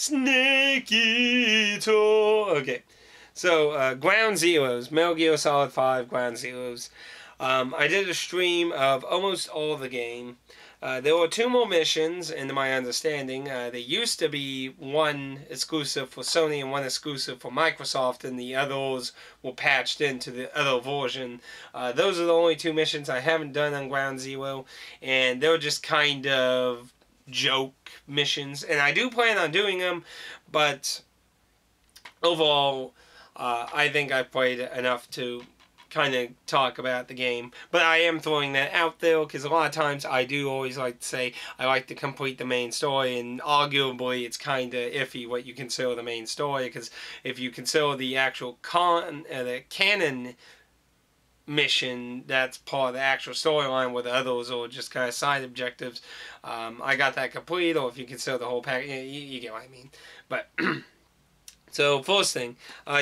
Snake Eater. Okay. So, Ground Zeroes. Metal Gear Solid 5 Ground Zeroes. I did a stream of almost all the game. There were 2 more missions, in my understanding. There used to be one exclusive for Sony and one exclusive for Microsoft, and the others were patched into the other version. Those are the only 2 missions I haven't done on Ground Zero, and they were just kind of joke missions. And I do plan on doing them, but overall, I think I've played enough to kind of talk about the game. But I am throwing that out there because a lot of times I do always like to say I like to complete the main story, and arguably it's kind of iffy what you consider the main story, because if you consider the actual the canon mission, that's part of the actual storyline, with the others or just kind of side objectives. I got that complete, or if you consider the whole pack, you get what I mean. But so first thing,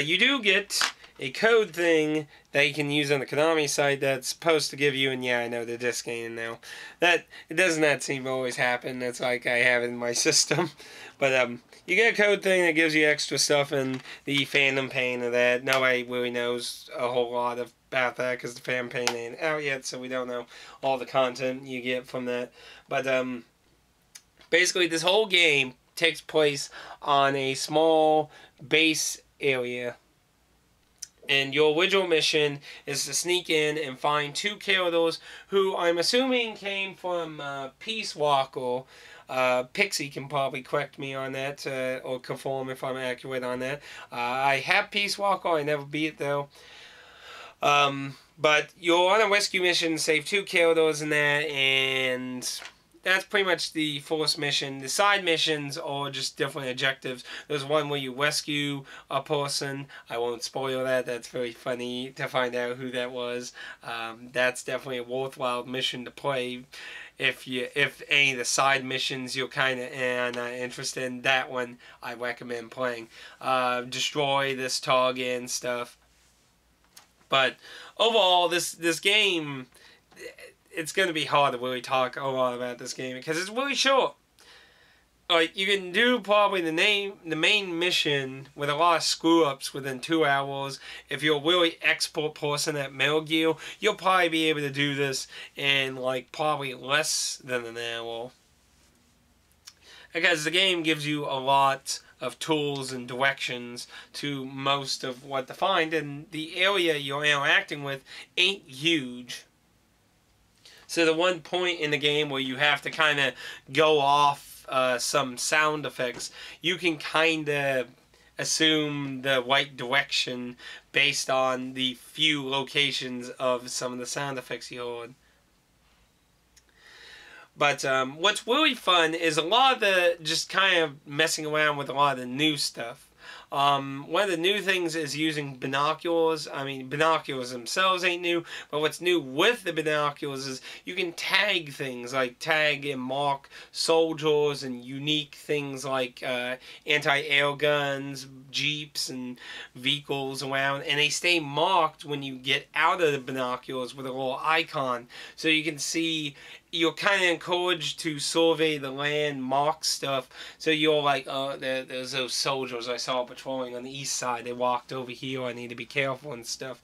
you do get a code thing that you can use on the Konami site that's supposed to give you, and yeah, I know the disc game now. That it does not seem to always happen. That's like I have it in my system. But you get a code thing that gives you extra stuff, and the Phantom Pain of that. Nobody really knows a whole lot about that because the Phantom Pain ain't out yet, so we don't know all the content you get from that. But basically, this whole game takes place on a small base area, and your original mission is to sneak in and find 2 characters who I'm assuming came from Peace Walker. Pixie can probably correct me on that, or confirm if I'm accurate on that. I have Peace Walker, I never beat it though. But you're on a rescue mission to save 2 characters in that, and that's pretty much the first mission. The side missions are just different objectives. There's one where you rescue a person. I won't spoil that. That's very funny to find out who that was. That's definitely a worthwhile mission to play. If any of the side missions you're kind of not interested in, that one I recommend playing. Destroy this target and stuff. But overall, this game, it's going to be hard to really talk a lot about this game because it's really short. Like, you can do probably the main mission with a lot of screw-ups within 2 hours. If you're a really expert person at Metal Gear, you'll probably be able to do this in, like, probably less than an hour. Because the game gives you a lot of tools and directions to most of what to find, and the area you're interacting with ain't huge. So the one point in the game where you have to kind of go off some sound effects, you can kind of assume the right direction based on the few locations of some of the sound effects you heard. But what's really fun is a lot of the just kind of messing around with a lot of the new stuff. One of the new things is using binoculars. I mean, binoculars themselves ain't new, but what's new with the binoculars is you can tag things, like tag and mark soldiers and unique things like anti-air guns, jeeps, and vehicles around, and they stay marked when you get out of the binoculars with a little icon, so you can see. You're kind of encouraged to survey the land, mark stuff. So you're like, oh, there's those soldiers I saw patrolling on the east side. They walked over here. I need to be careful and stuff.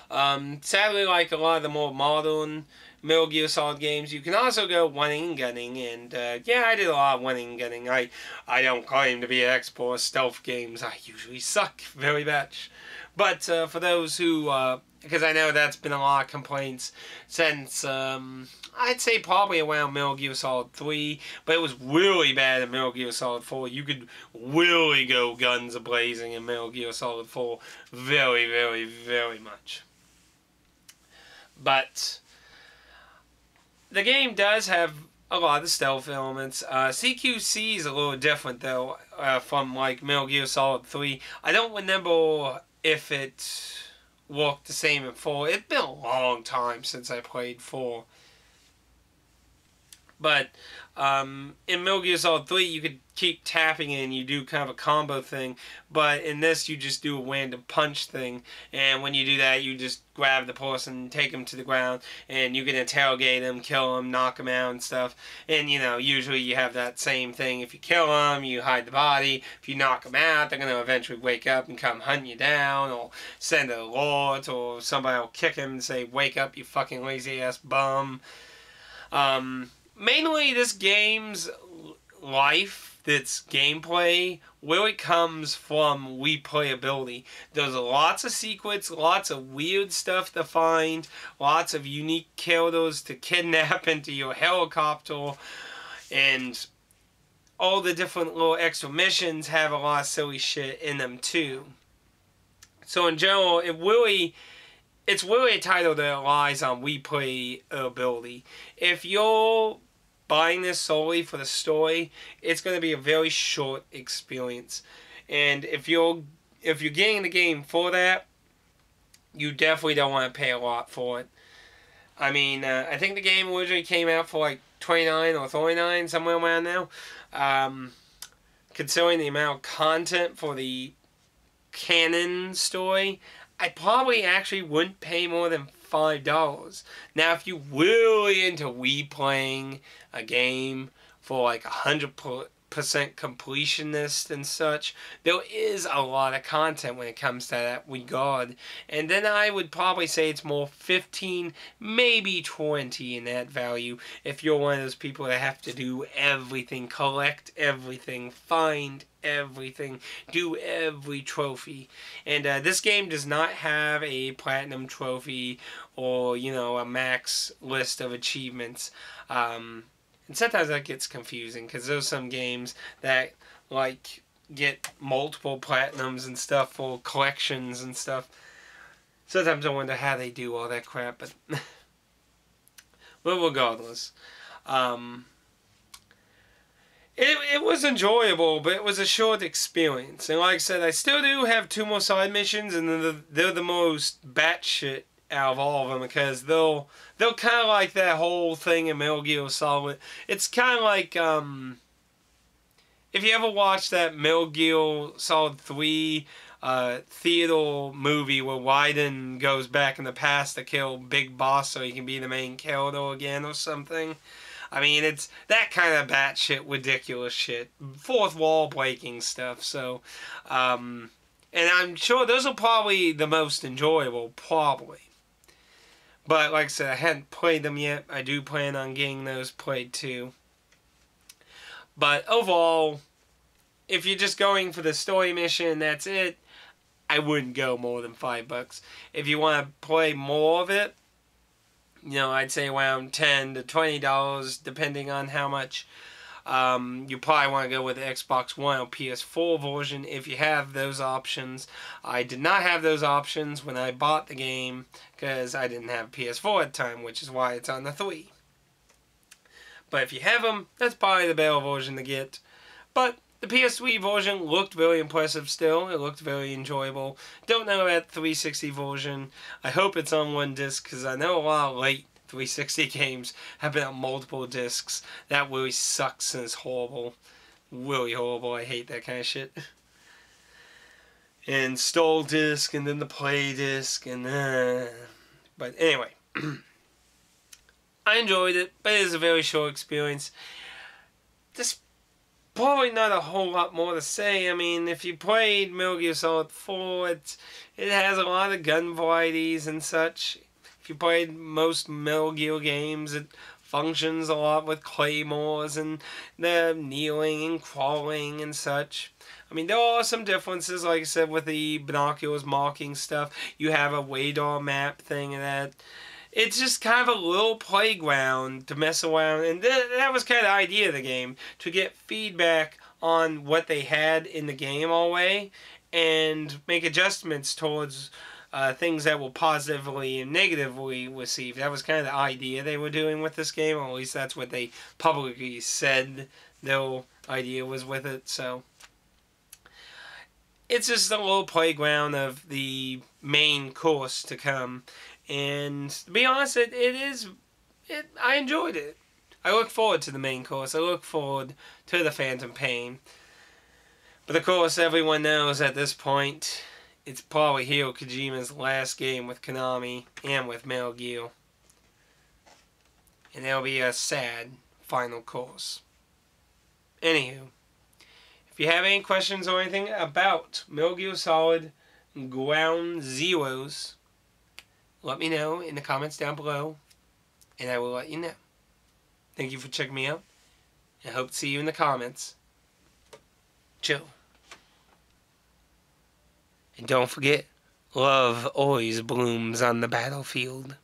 Sadly, like a lot of the more modern Metal Gear Solid games, you can also go running and gunning. And yeah, I did a lot of running and gunning. I don't claim to be an expert at stealth games. I usually suck very much. But for those who... because I know that's been a lot of complaints since, I'd say probably around Metal Gear Solid 3, but it was really bad in Metal Gear Solid 4. You could really go guns a-blazing in Metal Gear Solid 4 very, very, very much. But the game does have a lot of stealth elements. CQC is a little different, though, from, like, Metal Gear Solid 3. I don't remember if it worked the same in 4. It's been a long time since I played 4. But In Metal Gear Solid 3, you could keep tapping it and you do kind of a combo thing, but in this, you just do a random punch thing, and when you do that, you just grab the person, take them to the ground, and you can interrogate them, kill them, knock them out and stuff, and, you know, usually you have that same thing. If you kill them, you hide the body. If you knock them out, they're going to eventually wake up and come hunt you down, or send a alert, or somebody will kick him and say, "Wake up, you fucking lazy-ass bum." Mainly, this game's life, its gameplay, really comes from replayability. There's lots of secrets, lots of weird stuff to find, lots of unique killers to kidnap into your helicopter, and all the different little extra missions have a lot of silly shit in them too. So in general, it's really a title that relies on replayability. If you're buying this solely for the story, it's going to be a very short experience. And if you're getting the game for that, you definitely don't want to pay a lot for it. I mean, I think the game originally came out for like $29 or $39, somewhere around now. Considering the amount of content for the canon story, I probably actually wouldn't pay more than $5. Now, if you're really into replaying a game for like 100% completionist and such, there is a lot of content when it comes to that regard. And then I would probably say it's more 15, maybe 20 in that value if you're one of those people that have to do everything, collect everything, find everything, do every trophy. And this game does not have a platinum trophy or, you know, a max list of achievements. And sometimes that gets confusing because there's some games that like get multiple platinums and stuff for collections and stuff. Sometimes I wonder how they do all that crap, but regardless. It was enjoyable, but it was a short experience. And like I said, I still do have 2 more side missions, and they're the most batshit out of all of them because they'll kind of like that whole thing in Metal Gear Solid. It's kind of like if you ever watched that Metal Gear Solid 3 theater movie where Raiden goes back in the past to kill Big Boss so he can be the main killer again or something. I mean, it's that kind of batshit ridiculous shit. Fourth wall breaking stuff. So, and I'm sure those are probably the most enjoyable, probably. But like I said, I hadn't played them yet. I do plan on getting those played too. But overall, if you're just going for the story mission, that's it, I wouldn't go more than $5. If you want to play more of it, you know, I'd say around $10 to $20, depending on how much. You probably want to go with the Xbox One or PS4 version if you have those options. I did not have those options when I bought the game because I didn't have PS4 at the time, which is why it's on the 3. But if you have them, that's probably the better version to get. But the PS3 version looked very impressive still. It looked very enjoyable. Don't know about the 360 version. I hope it's on one disc because I know a lot of late 360 games have been on multiple discs. That really sucks and is horrible. Really horrible. I hate that kind of shit. And install disc and then the play disc and but anyway. I enjoyed it, but it is a very short experience. There's probably not a whole lot more to say. I mean, if you played Metal Gear Solid 4, it has a lot of gun varieties and such. If you played most Metal Gear games, it functions a lot with claymores and the kneeling and crawling and such. I mean, there are some differences, like I said, with the binoculars marking stuff. You have a radar map thing and that. It's just kind of a little playground to mess around, and that was kind of the idea of the game, to get feedback on what they had in the game already, and make adjustments towards things that were positively and negatively received. That was kind of the idea they were doing with this game, or at least that's what they publicly said their idea was with it, so it's just a little playground of the main course to come. And to be honest, I enjoyed it. I look forward to the main course. I look forward to the Phantom Pain. But of course, everyone knows at this point, it's probably Hideo Kojima's last game with Konami and with Metal Gear. And it'll be a sad final course. Anywho, if you have any questions or anything about Metal Gear Solid Ground Zeroes, let me know in the comments down below, and I will let you know. Thank you for checking me out. I hope to see you in the comments. Chill. And don't forget, love always blooms on the battlefield.